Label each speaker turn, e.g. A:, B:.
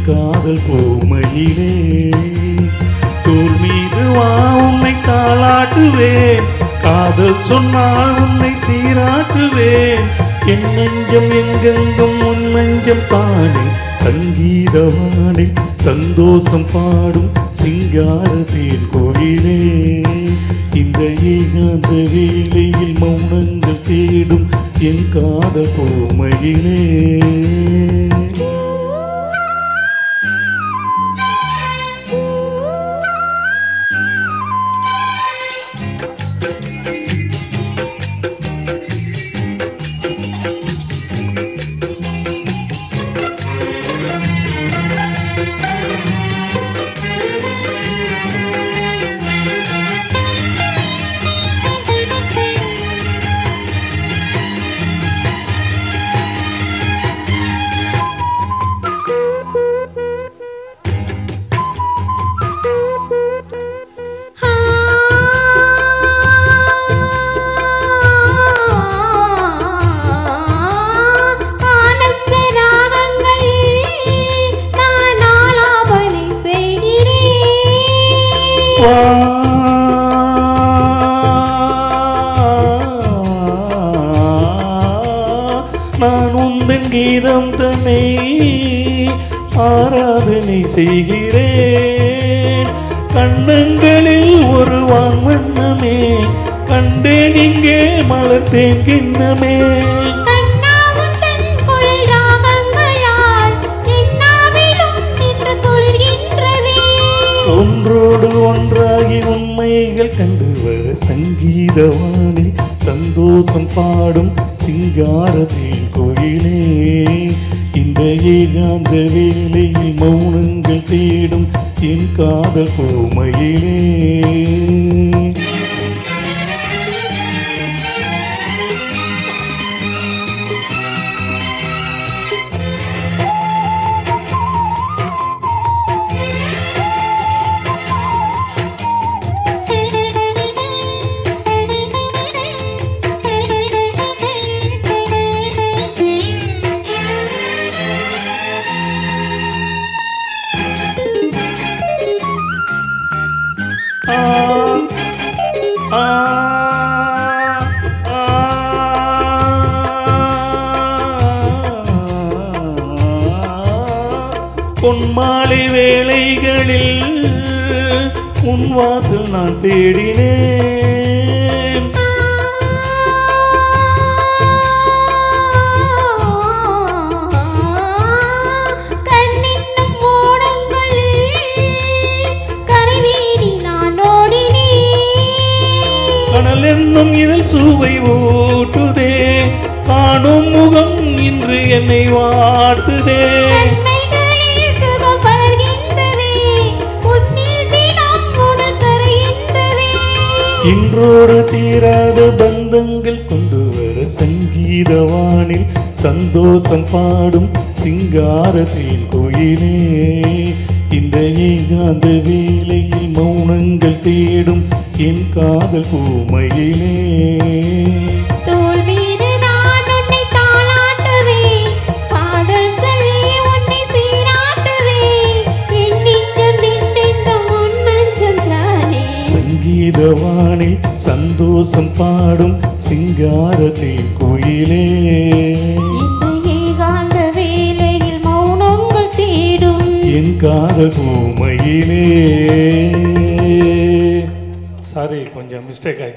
A: காதல் கோமையிலே. தோல் மீது வா உன்னை தாளாட்டுவேன், காதல் சொன்னால் உன்னை சீராட்டுவேன். என் நெஞ்சம் எங்கெங்கும் உன் நெஞ்சம் தானே, சங்கீதவானில் சந்தோஷம் பாடும் சிங்காரத்தேன் கோயிலே. இந்த ஏகாந்த வேளையில் மௌனங்கள் தேடும் என் காதல் கோமையிலே. நான் உந்தன் கீதம் தன்னை ஆராதனை செய்கிறேன். கண்ணங்களில் ஒரு வான்வண்ணமே கண்டேன், இங்கே மலர்த்தேன் கிண்ணமே. ஒன்றோடு ஒன்றாகி உண்மைகள் கண்டு வர சங்கீதவானில் சந்தோஷம் பாடும் சிங்காரத்தேன் கோயிலே. இந்த ஏகாந்த வேளையில் மௌனங்கள் தேடும் என் காதல் கோமையிலே. பொன்மாலை வேளைகளில் உன் வாசல் நான் தேடினேன்.
B: கண்ணென்னும் ஓடங்களில் கரை தேடி நான் ஓடினேன்.
A: கனல் என்னும் இதில் சுவை ஊட்டுதே, காணும் முகம் இன்று என்னை வாட்டுதே. இன்றோடு தீராத பந்தங்கள் கொண்டு வர சங்கீதவானில் சந்தோஷம் பாடும் சிங்காரத்தேன் கோயிலே. இந்த ஏகாந்த வேளையில் மௌனங்கள் தேடும் என் காதல் கோமையிலே. சங்கீதவானில் சந்தோஷம் பாடும் சிங்காரத்தேன் கோயிலே.
B: இந்த ஏகாந்த வேளையில் மௌனங்கள் தேடும்
A: என் காதல் கோமையிலே. சாரி, கொஞ்சம் மிஸ்டேக் ஆகி